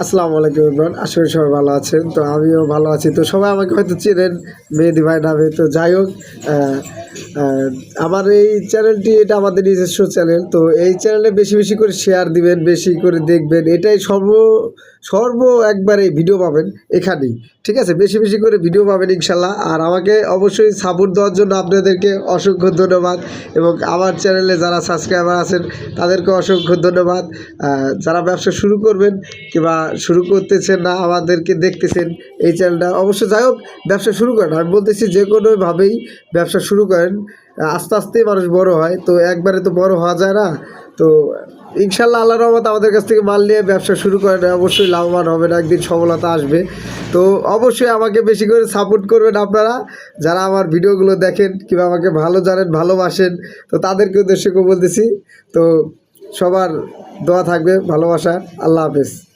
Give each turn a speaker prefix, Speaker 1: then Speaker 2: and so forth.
Speaker 1: আসসালামু আলাইকুম ইমরান, আশা করি সবাই ভালো আছেন। তো আমিও ভালো আছি। তো সবাই আমাকে হয়তো চেনেন মেহেদি ভাই নামে। তো যাই হোক, আহ, আহ, আমার এই চ্যানেলটি এটা আমাদের নিজস্ব চ্যানেল। তো এই চ্যানেলে বেশি বেশি করে শেয়ার দিবেন, বেশি করে দেখবেন। এটাই সর্ব একবারে ভিডিও পাবেন এখানেই। ঠিক আছে, বেশি বেশি করে ভিডিও পাবেন ইনশাল্লাহ। আর আমাকে অবশ্যই সাপোর্ট দেওয়ার জন্য আপনাদেরকে অসংখ্য ধন্যবাদ। এবং আমার চ্যানেলে যারা সাবস্ক্রাইবার আছেন তাদেরকে অসংখ্য ধন্যবাদ। যারা ব্যবসা শুরু করবেন কিংবা শুরু করতেছেন না, আমাদেরকে দেখতেছেন এই চ্যানেলটা, অবশ্যই যাই হোক ব্যবসা শুরু করেন। আমি বলতেছি যে কোনোভাবেই ব্যবসা শুরু করেন, আস্তে আস্তেই মানুষ বড় হয়। তো একবারে তো বড় হওয়া যায় না। তো ইনশাল্লাহ আল্লাহর রহমতে আমাদের কাছ থেকে মাল নিয়ে ব্যবসা শুরু করেন, অবশ্যই লাভবান হবেন, একদিন সফলতা আসবে। তো অবশ্যই আমাকে বেশি করে সাপোর্ট করবেন আপনারা, যারা আমার ভিডিওগুলো দেখেন কিংবা আমাকে ভালো জানেন, ভালোবাসেন। তো তাদেরকে উদ্দেশ্য করে বলতেছি। তো সবার দোয়া থাকবে, ভালোবাসা। আল্লাহ হাফেজ।